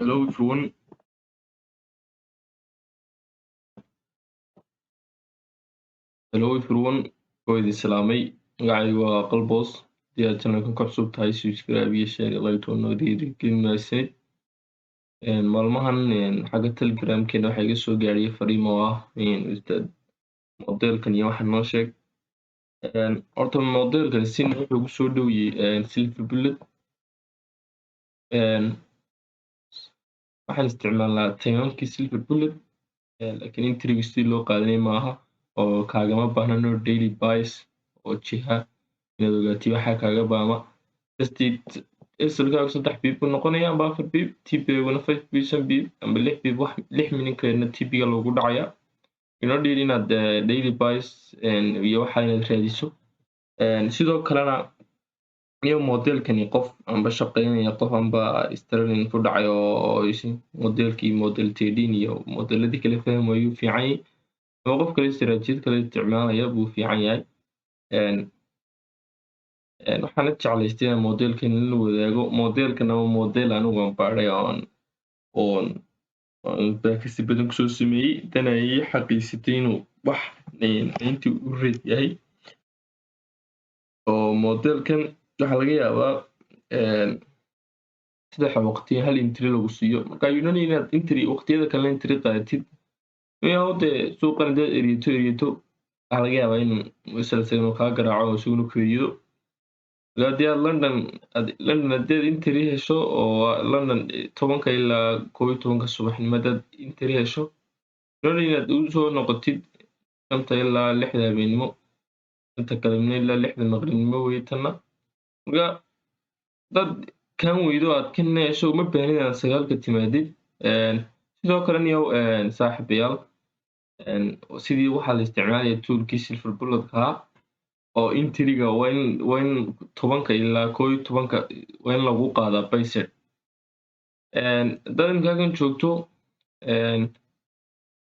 Hello everyone. Waa idin salaamay. Magacaygu waa Qalboos. Haddii aad channelkan ku cusub tahay, subscribe iyo share iyo like toona dhiirigelin mahadsanid. Maalmahan xagga Telegram-keena waxaa iga soo gaadhay fariin oo ah ustaad modelkan iyo waxa noo sheeg. Horta modelkan sin wuxuu ugu soo dhowyay Silver Bullet. Waxaan isticmaalnaa taymankii Silver Bullet, laakiin intriga sidii loo qaadanay maaha oo kaagama baahna no daily buys oo jiha inaad ogaatid waxa kaaga baama SLkaagu 3 pip buu noqonayaa amba 4 pip, TP-guna 5 pip, 5 pip amba 6 pip, wax 6 minutkeedna TP-ga loogu dhacayaa. You don't need inaad daily buys iyo waxa inaad raadiso. Sidoo kalena iyo modelkani qof amba shaqeynaya qof amba Sterling ku dhacay oo modelkii model 13 iyo modeladii kala fahmayo fiican yahay. qof kale istiraatiijiyad kale isticmaalaya buu fiican yahay. waxaan jeclaystay in modelkan la wadaago. Modelkan waa model anigu aan baadhay oon baakisi badan kusoo sameeyey dana ii xaqiisatay inuu wax intii u red yahay. oo modelkan waxaa laga yaabaa 3 waqti hal intri lagu siiyo. marka you don't need inaad intri waqtiyada kale intri qaadatid. suuqan dad eriyto waxaa laga yaabaa in silsiladu kaa garaaco isaguna ku eriyo. haddii aad London haddaad intri hesho oo London 10 ilaa 11 subaxnimo haddaad intri hesho, inaad u soo noqotid 5 ilaa 6 habeenimo, inta kalena ilaa 6 maqribnimo weeye tana. marka dad kan weydo aad kan hesho uma baahnid inaad 9 timaadid. sidoo kalena iyo saaxiibayaal sidii waxaa la isticmaalaya toolkii Silver Bullet-ka oo intriga waa in 10 ilaa 11 waa in lagu qaadaa payset. dad imkaan joogto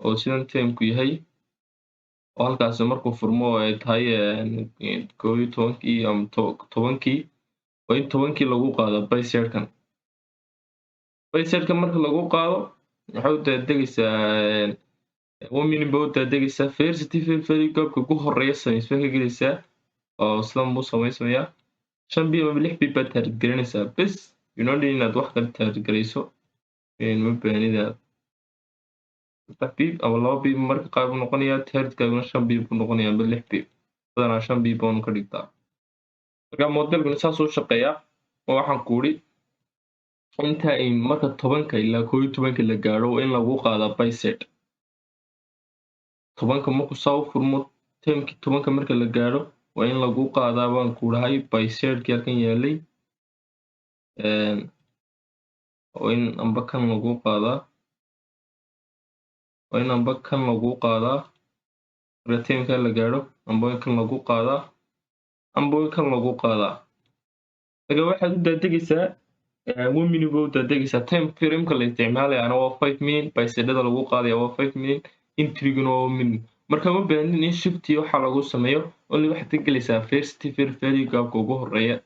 oo sidan time-ku yahay oo halkaas markuu furmo ay tahay 11 ama 10 waa in 10 lagu qaado paysetkan. paysetkan marka lagu qaado waxay u degaysaa 1 minute baa u degaysaa. First very goobka ugu horeeya samaysma ka gelaysaa oo isla muu samaysmaya 5 pip ama 6 pip baad target garanaysaa bes. you don't need inaad wax kale target garayso. ma baahnida 3 pip ama 2 pip marka qaar buu noqonayaa. targetkaaguna 5 pip buu noqonayaa amba 6 pip. badanaa 5 pip baan ka dhigtaa. marka modelkan saas u shaqeeyaa oo waxaan ku uri inta marka 10 ilaa 11 la gaaro waa in lagu qaadaa payset. 10 markuu soo furmo time-kii 10 marka la gaaro waa in lagu qaadaa baan ku dhahay paysetkii halkan yaalay. oo in amba kan lagu qaadaa marka time-ka la gaaro amba kan lagu qaadaa marka waxaad u degaysaa 1 minute baa u degaysaa. time frame-ka la isticmaalayana waa 5 minute, paysetada lagu qaadaya waa 5 minute, intriguna waa 1 minute. marka ma baahnid in shift waxa lagu sameeyo only waxaad ka gelaysaa first very goobka ugu horeeya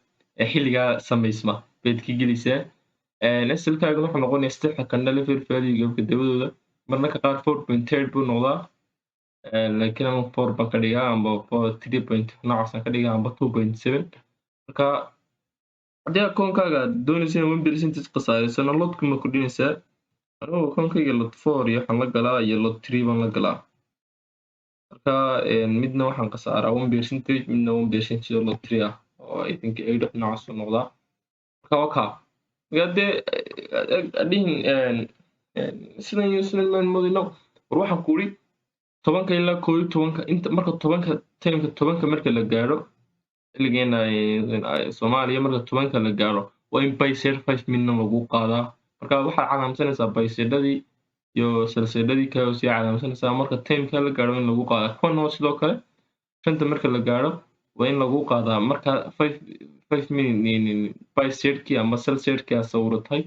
ee xilligaa samaysma baad ka gelaysaa. SLkaaguna wuxuu noqonayaa 3 second very goobka dabadooda. marka qaar 4.8 buu noqdaa. laakiin ama 4 baan ka dhigaa amba 3 noocaas ka dhigaa amba 2.7. marka haddii akoonkaaga doonaysa in 1% khasaarayso lotku ma kordhinaysaa. anigu akoonkayga lot 4 iyo waxaan la galaa iyo lot 3 baan la galaa. marka midna waxaan khasaaraa 1%, midna 1% sida lot 3 ah oo I think 8 noocaas u noqdaa. marka waa kaa hadee adhihin sidan maan moodayno. war waxaan ku uri 10 ilaa 11 inta marka 10 time-ka 10 marka la gaaro xilligeena Soomaaliya marka 10 la gaaro waa in payset 5 minute lagu qaadaa. marka waxaad calaamsanaysaa paysetadii iyo silsiladii kale oo sii calaamsanaysaa marka time-ka la gaaro in lagu qaadaa. kuwan sidoo kale 5 marka la gaaro waa in lagu qaadaa marka 5 minute paysetkii ama silsiladkii aad sawirtay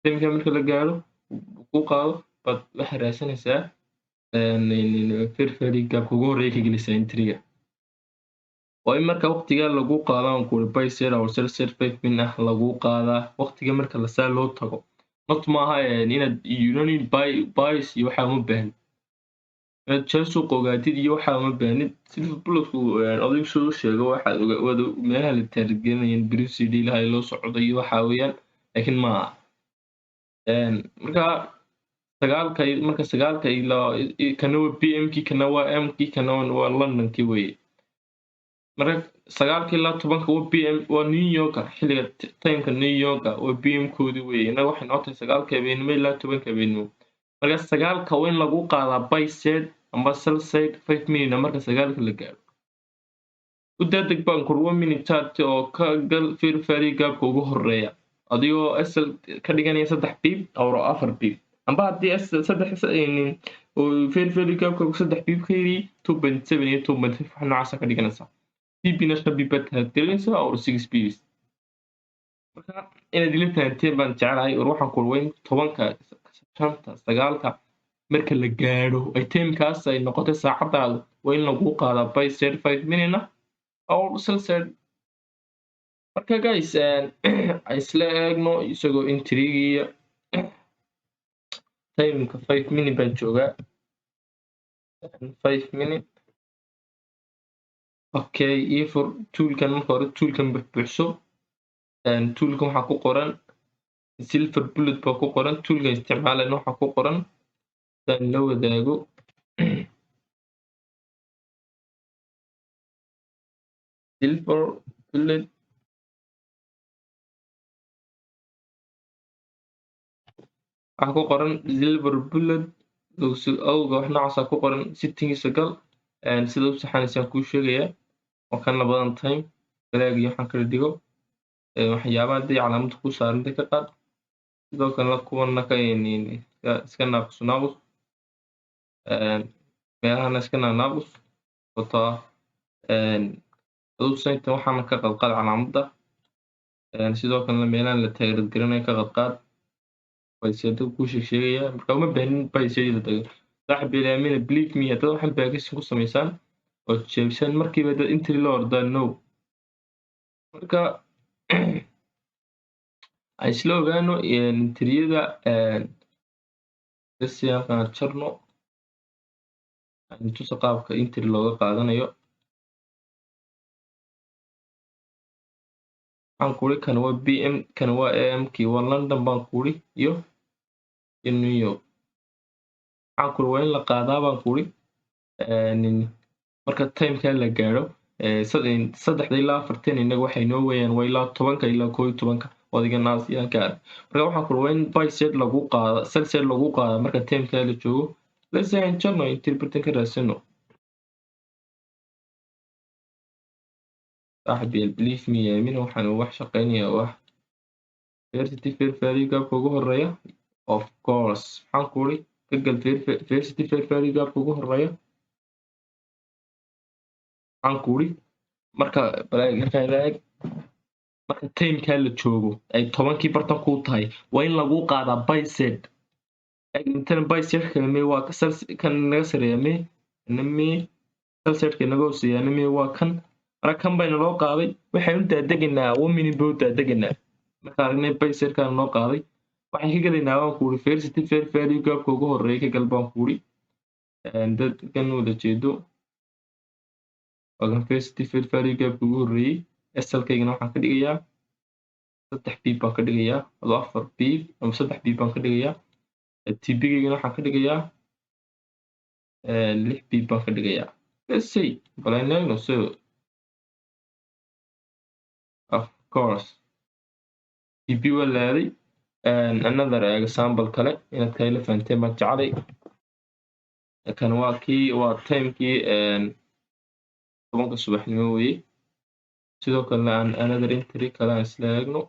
time-ka marka la gaaro ku qaado baad waxaad raadsanaysaa very goobka ugu horeeya ka gelaysaa intriga. waa in marka waqtiga lagu qaado aan ku payset or silsilad 5 minute ah lagu qaadaa. waqtiga marka la saa loo tago not maaha inaad you don't need bias iyo waxaa uma baahnin inaad jaa suuqa ogaatid iyo waxaa uma baahnid silver bulletku odaygu soo sheego waxaad meelaha la taargelinayaan brisd ilaha loo socdo iyo waxaa weeyaan laakiin maaha marka sagaalka ilaa kana waa pmkii kana waa mkii kana waa londonkii weye marka 9 ilaa 10 waa PM waa New York xilliga timeka New York waa PM koodi weeye inaga waxay noqotay 9 habeenimo ilaa 10 habeenimo marka 9 waa in lagu qaadaa buy side ama sell side 5 minute marka 9 la gaaro u daadeg baan kur 1 minute chart oo ka gal fair value gap ugu horeeya adigoo SL ka dhiganaya 3 pip or 4 pip amba hadii SL 3 oo fair value gap 3 pip ka yiri 2.7 iyo 2.5 waxa noocaas ka dhiganaysa PP national pipet hadii or 6 pips marka inaad ila fahanteen baan jecelahay oo waxaan ku weyn 10ka 5ta 9ka marka la gaaro ay timekaas ay noqoto saacadaadu waa in lagu qaadaa by 5 minute or sell side marka guys isla eegno isagoo intrigiya timeka 5 minute baan joogaa 5 minute okay ifur toolkan marka hore toolkan buuxso toolkan waxa ku qoran silver bullet baa ku qoran toolka isticmaalayna waxa ku qoran dan la wadaago silver bullet waxa ku qoran silver bullet awga wax noocaas ku qoran settingisa gal sida u saxanaysan ku sheegaya oo kan labadan time flag iyo waxaan kala dhigo waxyaabaha hadii calaamad ku saaran ka qaad sidoo kale kuwana ka iska naaqus meelahan iska naaqus wata aduu sayta waxaan ka qalqal calaamada sidoo kale meelahan la taageerad garanay ka qalqaad bayseedo ku sheegaya marka uma baahin bayseedo tago saaxib ilaamina believe me hadda waxaan baagis ku sameeysan oo jeebsan markiiba dad intii loo ordaa no marka ay isla ogaano intriyada siyaaqan jarno intu qaabka intri looga qaadanayo aan kuri kan waa BM kan waa AM kii waa London baan kuri iyo New York aan kuri waa in la qaadaa baan kuri marka timeka la gaaro 3 ilaa 4 inaga waxay noo weeyaan waa ilaa 10 ilaa 11 wadiga naasiyan gaar marka waxaan kuri waa in buy side lagu qaado sell side lagu qaado marka timeka la joogo let's say in journal interpreting ka raasino صاحبي believe me يمين waxaan wax shaqeynaya wax university fair value gap ugu horeeya of course waxaan kuri kagal university fair value gap ugu horeeya waxaan kuri marka marka timeka la joogo ay 10kii bartan ku tahay waa in lagu qaadaa buy side intan buy side kalme waa kan naga sareeyay me sell side naga hooseeyay me waa kan kan bayna loo qaaday waxaan u daadegnaa 1 minute buu daadegnaa marka aragnay bayserkan loo qaaday waxaan ka galaynaa waan kuuri university fair value gap ugu horeeyay ka galbaan kuuri dadkan wada jeedo wagan university fair value gap ugu horeeyay SL-kaygana waxaan ka dhigayaa 3 pip baan ka dhigayaa 4 pip ama 3 pip baan ka dhigayaa TP-gaygana waxaan ka dhigayaa 6 pip baan ka dhigayaa let's say balanayno so of course TP waa laaday another example kale inaad ka heli fahanteen baan jeclay kan waa kii waa timekii 10 subaxnimo weeye sidoo kale another entry kale aan isla eegno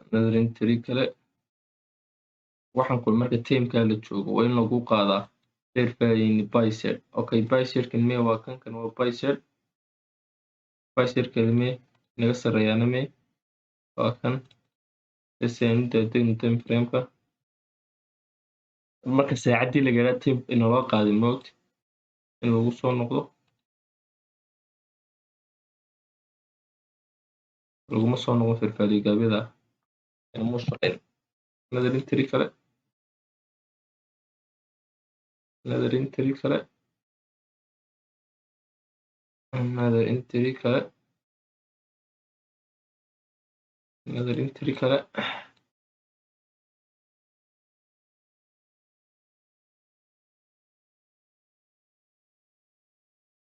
another entry kale waxaan ku marka timeka la joogo waa in lagu qaadaa fair value buy side okay buy side kan me waa kan waa buy side kalme naga sareeyana me waa kan SN time frame-ka marka saacadii la gaaro time in loo qaado mode in lagu soo noqdo laguma soo noqon fair value gaabida يعني مو shaqeyn another entry kale another entry kale another entry kale another entry kale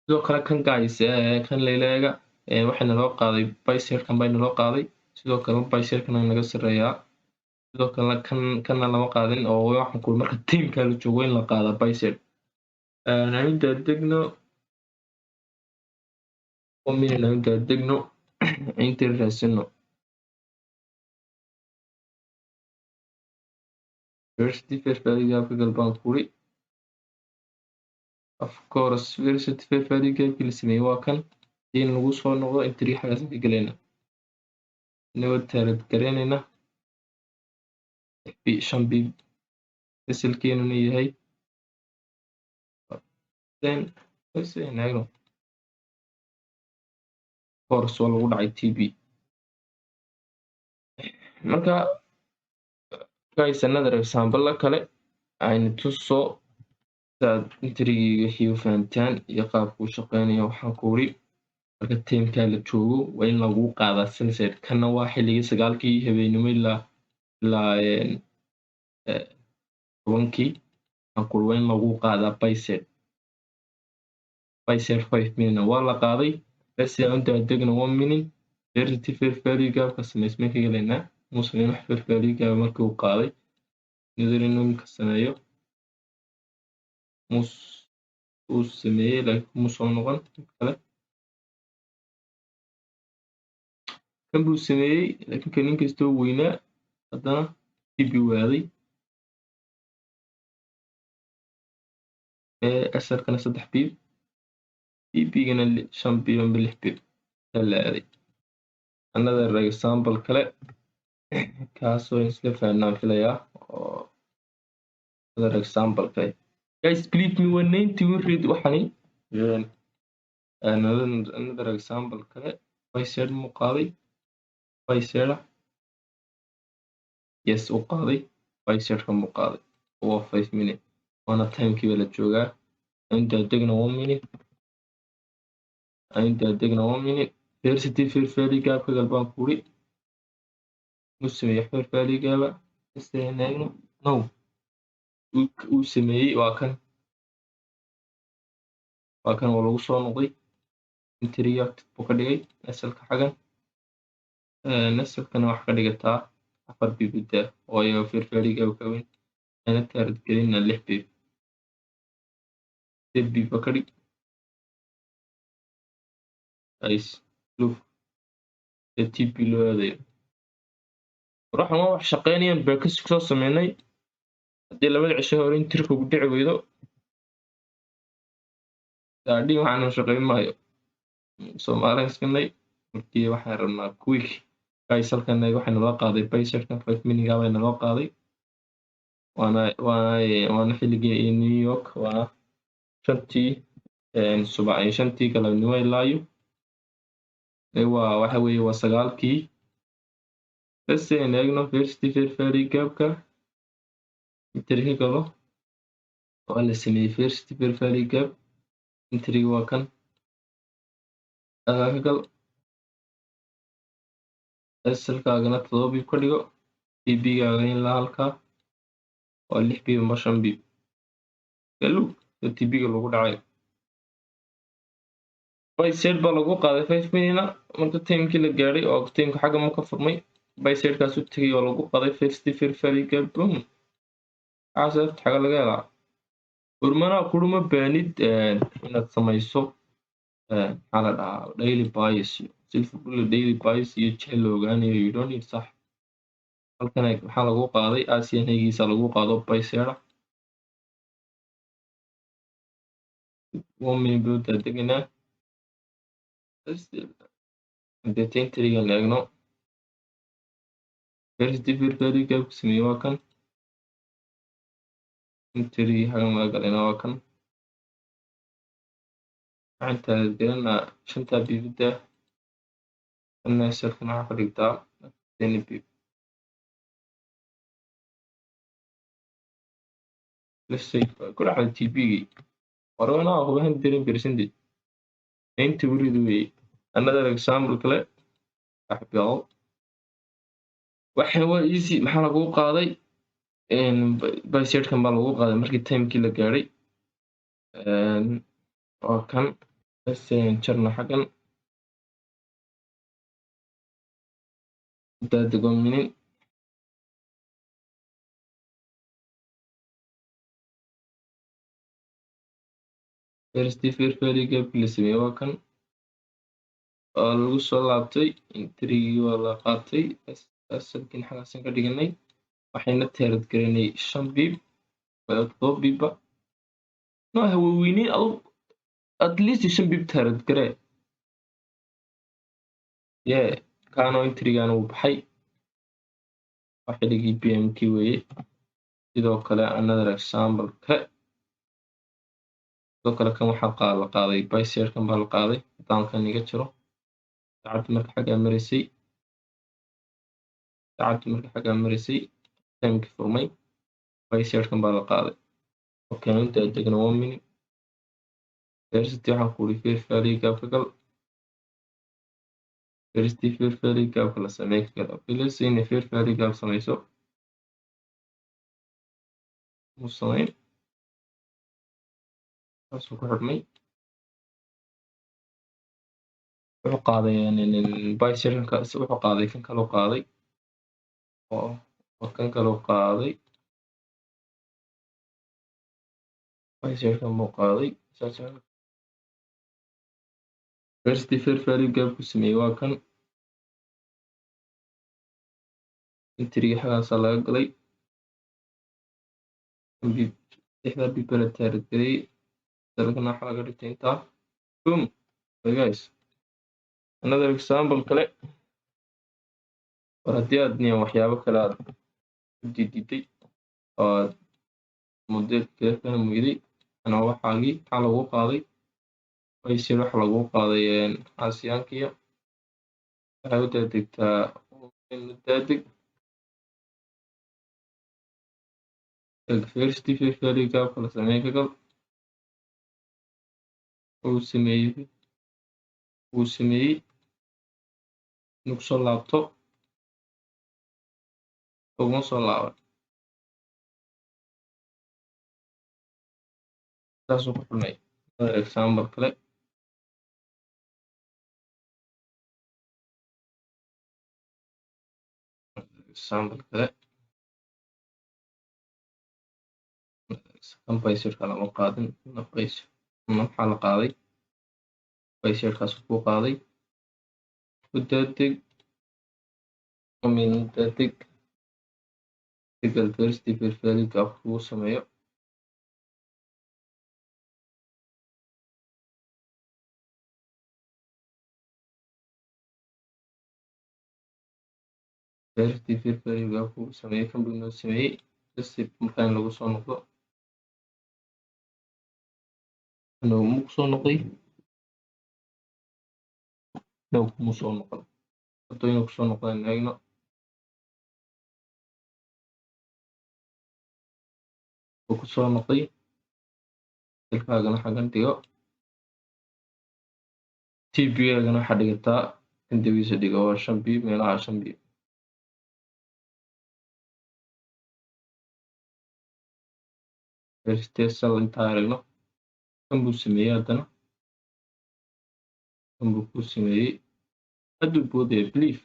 sidoo kale kan guys kan laylaga waxayna loo qaaday bicycle bayna loo qaaday sidoo kale bicycle naga sareeyaa sidoo kale kana lama qaadin oo waxaan ku marka teamka la joogo in la qaado bicycle inta degno ومن inta degno inta raasino first fadiga ka galbaan kuri of course first fadiga kii la sameeyay waa kan in lagu soo noqdo entry xagaas ka galeyna nabad taarad gareynayna shan b asalkeenu yahay then bas inaagno course waa lagu dhacay tb marka guys another example la kale aynu tuso saad intrigiga wixii u fahamtaan iyo qaabku u shaqeynayo waxaan ku uri marka teamka la joogo waa in lagu qaadaa sunset kana waa xilligii 9kii habeenimo ilaa 10kii waxaan ku uri waa in lagu qaadaa bicep 5 minute waa la qaaday bas inta degna 1 minute verity fair value gaabka samaysmay ka galeynaa muslim wax fair value gaab markii uu qaaday nidarinum ka sameeyo mus uu sameeyay laakiin mu soo noqon kale kan buu sameeyay laakiin kan inkastoo weynaa haddana dib u waaday asalkana 3 biib bbgana 5 biib ama 6 biib la aaday another example kale kaasoo isla fahnaan filayaa oo another example kale guys believe me 190 we read waxani another example kale bicep mu qaaday bicep yes u qaaday bicepka mu qaaday waa 5 minute waana timekii la joogaa inta degna 1 minute inta degna 1 minute verity fair value gaabka galbaan kuri musameeyay fair value gaaba isteeynayno no uu sameeyay waa kan oo lagu soo noqday intriga buu ka dhigay asalka xagan asalkana wax ka dhigataa 4 biibida waayo fair value gaab ka weyn ana taarad gelina 6 biib biib ka dhig guys look tb loo aadayo waxaan wax shaqeynayaan baa soo sameynay haddii labada cisho hore in tirka ugu dhici weydo daadhi waxaanu shaqeyn maayo Soomaaliyan iskanay markii waxaan rabnaa quick guys halkan waxayna loo qaaday bicepka 5 minute gaabana loo qaaday waana xilligii New York waa shantii subax shantii galabnimo ilaayo waxa weeye waa 9kii bas eegno first fair value gaabka intriga galo waa la sameeyay first fair value gaab intriga waa kan gal asalkaagana 7 biib ka dhigo bbgaaga ilaa halkaa waa 6 biib ama 5 biib galu tbga lagu dhacay bicep baa lagu qaaday 5 minute marka timekii la gaaray oo timka xagga ma ka furmay bicepkaas u tagay oo lagu qaaday first fair value gaab boom caasad xaga laga helaa hormana kuruma baanid inaad samayso maxaa la dhahaa daily bias silver bullet daily bias iyo jeel la ogaanayo you don't need sax halkan waxaa lagu qaaday asian haygiisa lagu qaado bicep 1 minute buu deganaa inta intriga eegno first fair value gaab sameeyay waa kan intriga xagan laga galayna waa kan inta gelina 5 biibida asalkana waxa ka dhigtaa 10 biib let's say كل على تي بي ورانا هو 100% انت وريد وي another example kale axbiyaal waxa waa easy maxaa lagu qaaday bysetkan baa lagu qaaday markii timekii la gaaray oo kan jarna xaggan daadigo minin first fairly gaabkii la sameeyey waa kan oo lagu soo laabtay intrigii waa la qaatay asalkiin xagaasan ka dhiganay waxayna teerad garanay 5 bib wala 7 bibba no haweeney at least 5 bib teerad garee yeah kaano intrigaan uu baxay xilligii PMkii weeye sidoo kale another example kale sidoo kale kan waxaa la qaaday bysetkan baa la qaaday daankan iga jiro saacadii marka xaggaa maraysay timekii furmay bysetkan baa la qaaday okay inta degna 1 minute first waxaan ku uri fair value gaabka gal first fair value gaabka la sameey gal okay let's say in fair value gaab sameyso musayn taasoo ku xidhmay wuxuu qaaday bysetkankaas wuxuu qaaday kan kaloo qaaday oo kan kaloo qaaday bysetkan buu qaaday first fair value gaabku sameeyey waa kan intrigii xagaasaa laga galay lixda bibala taargeliyey dalkana waxa laga dhigtay intaa boom guys another example kale war haddii aad niyan waxyaabo kale aad diiday oo aad modelka kana muhiday ana waxaagii maxaa lagu qaaday byset waxa lagu qaaday aasiyaankiya waxay u daadegtaa daadig first fair value gaabka la sameey ka gal uu sameeyey inuu kusoo laabto uguma soo laaban saasuu ku xumay another example kale kan bysetka lama qaadin maxaa la qaaday bysetkaas ku qaaday u daadeg degal first fair value gaabka lagu sameeyo first fair value gaabka lagu sameeyey kan buu inoo sameeyey nasib markaa in lagu soo noqdo mu kusoo noqday no kuma soo noqon hadduu inuu kusoo noqdaan eegno wuu kusoo noqday dalkaagana xaggan dhigo tbgana waxaa dhigataa kan dabiisa dhigo waa 5 bib meelaha 5 bib first sal intaa aragno kan buu sameeyey haddana kan buu ku sameeyey hadduu boodaya belief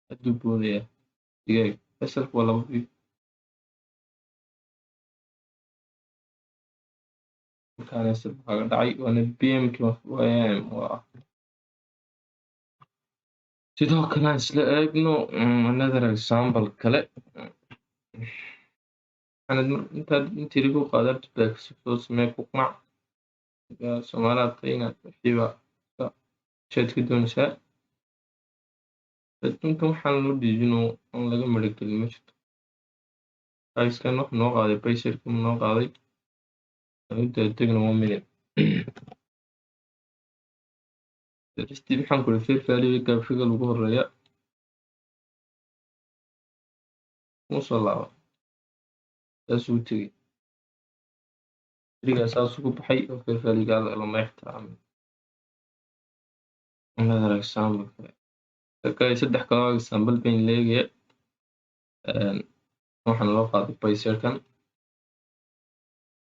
hadduu boodaya digaag asalku waa 2 bib markaana sal kaga dhacay waana PMkii waa sidoo kale aan isla eegno another example kale intaad intrigu qaadato soo samee ku qanac Soomaaliya inaad wixiiba shaad ka doonaysaa adduunkan waxaan loo dhiibin oo aan laga maragelin ma jirto iskan wax noo qaaday bysetka noo qaaday inta degna 1 minute maxaan ku iri fair value gaabshiga lagu horeeya mu soo laaban saasuu tegey entrygaa saasuu ku baxay oo fair value-gaada lama ixtiraamin. Another example kale saddex kaloo example bayn leegaya waxaan loo qaaday payset-kan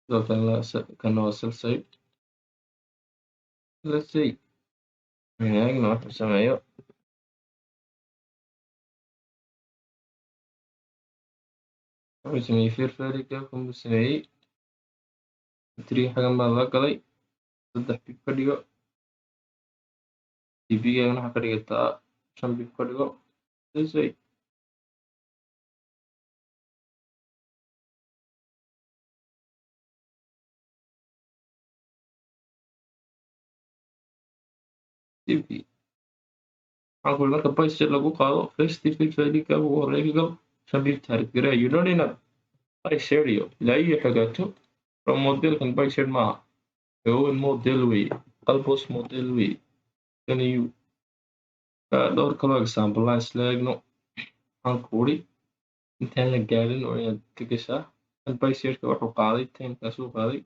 sidoo kalena kana waa sell side. Let's say eegna wuxuu sameeyo fair value-ga buu sameeyey entry xagan baa la galay 3 pip ka dhigo TP-gaagana waxaa ka dhigataa 5 pip ka dhigo let's say TP waxaan ku marka payset lagu qaado first fair value-ga ugu horeeya ka gal 5 pip target gareeya you don't need payset iyo ilaa iyo xigaato from modelkan payset maaha owen model weeye qalbos model weeye kan iyo dhowr kaloo example aan isla eegno waxaan ku uri intaan la gaarin oo inaad ka gashaa payset-ka wuxuu qaaday timekaasuu qaaday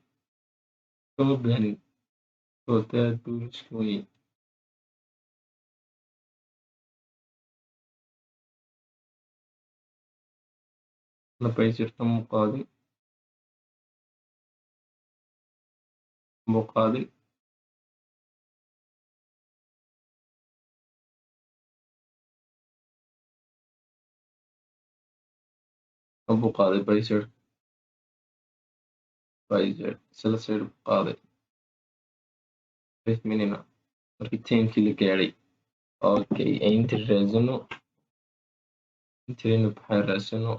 kama baanin oo aad buu riski weyn payset-ka muu qaadin buu qaaday payset sell side buu qaaday 5 minute markii timekii la gaaray okay entry raasino entryna baxaan raasino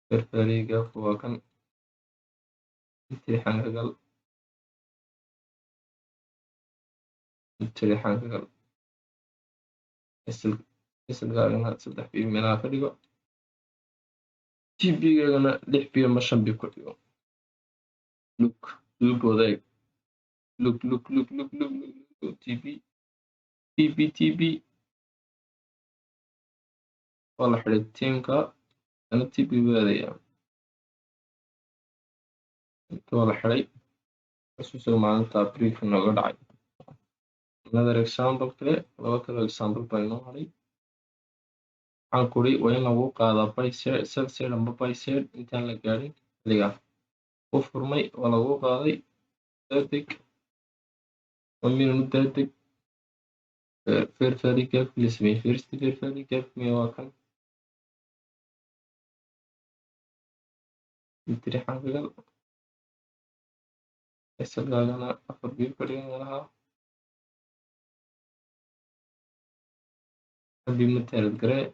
fair value-ga waa kan entry xagga gal SL-gaagana 3 pip meelaha ka dhigo TP-gaagana 6 pip ama 5 pip ka dhigo look wadaag look TP waa la xidhay timeka ana TP buu aadayaa waa la xidhay xasuusiga maalinta brief nooga dhacay. Another example kale laba kaloo example baa inoo haray waxaan ku uri waa in lagu qaadaa payset sell side amba payset intaan la gaarin xilliga u furmay waa lagu qaaday daadeg 1 minute u daadeg fair value-ga la sameeyey first fair value-ga waa kan entry xagga gal SL-gaagana 4 pip ka dhigan meelaha haddii ma target garee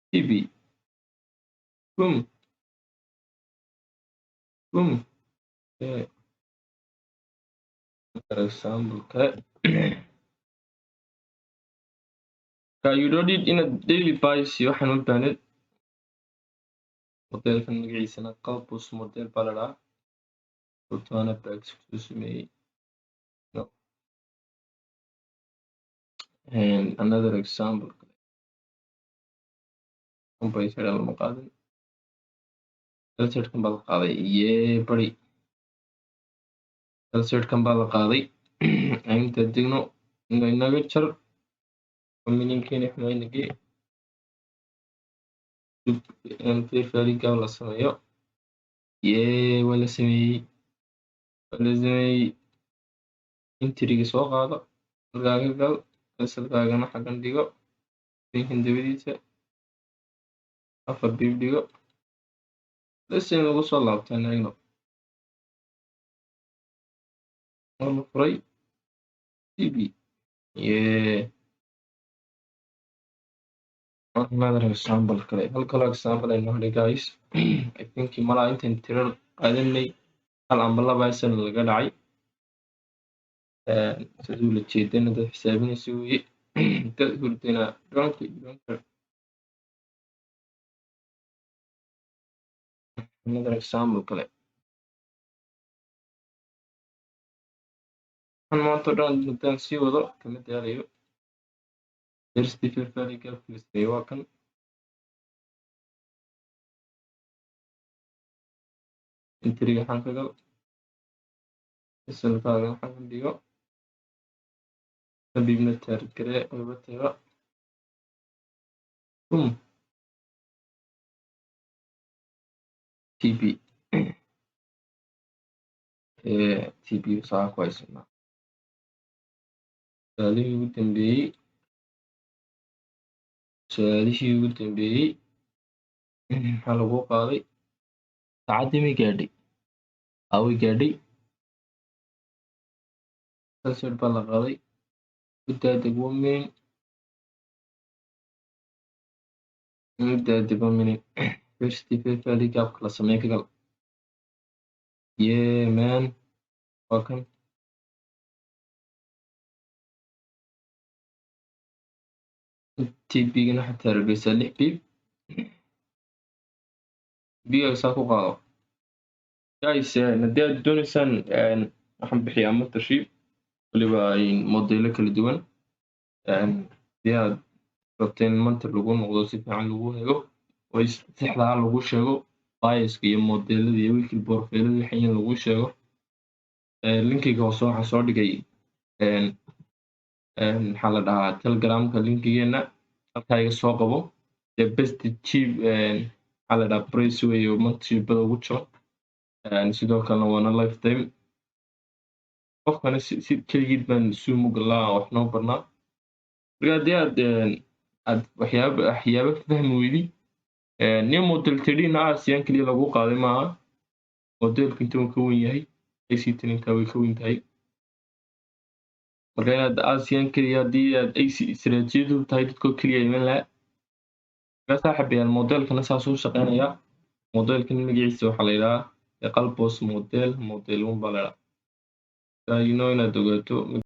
TP boom example kale you don't need inaad daily buys iyo waxaan u baahnid modelkan magaciisana qalbos model baa la dhahaa Cortana Bags kusoo sameeyey and another example payset lama qaadin payset-kan baa la qaaday bari payset-kan baa la qaaday inta degno inaga jar minimkeena xumaynagee fair value-ga la sameeyo waa la sameeyey entry-ga soo qaado SL-gaaga gal SL-gaagana xaggan dhigo ninkan dabadiisa 4 pip dhigo lesson lagu soo laabtaan eegno waa la furay TP another example kale hal kaloo example aynu hadhay guys I think malaa intaan tirar qaadanay hal amba laba SL laga dhacay siduu la jeedana dad xisaabinaysa weeye dad hurdana another example kale waxaan maanta oo dhan haddaan sii wado kama daalayo. First fair value calculus waa kan. Entry-ga waxaan ka gal resultkaaga waxaan ka dhigo kadibna target garee uga tago TP TP saa ku haysanaa su'aalihii ugu dambeeyey maxaa lagu qaaday saacadii ma gaadhay way gaadhay password baa la qaaday u daadeg 1 minute first fair value gap la samee ka gal yeah man waa kan TP-gana xataa rabeysaa 6 pip biyo saa ku qaado guys haddii aad doonaysaan waxaan bixiyaa mentorship waliba modeelo kala duwan haddii aad rabto in mentor lagu noqdo si fiican lagu helo oo saxdaa lagu sheego biaska iyo modeelada iyo wixii portfolio waxay lagu sheego linkiga hoose waxaan soo dhigay maxaa la dhahaa telegramka linkigeena halkaa iga soo qabo the best cheap maxaa la dhahaa price way oo mentorshipbada ugu jiro sidoo kalena waana lifetime qofkana si keligiid baan zoom u galnaa wax noo barnaa marka haddii aad waxyaaba fahmi weydi nin model 3 ASEAN keliya lagu qaaday maaha modelka inta uu ka weyn yahay ACT inta way ka weyn tahay marka inaad ASEAN keliya haddii aad istiraatiijiyadu tahay dadkoo keliya iman lahaa marka saaxiibayaal modelkana saas u shaqeynaya modelkan magaciisa waxaa la yidhahaa qalbos model 1 baa la yidhahaa inaad ogaato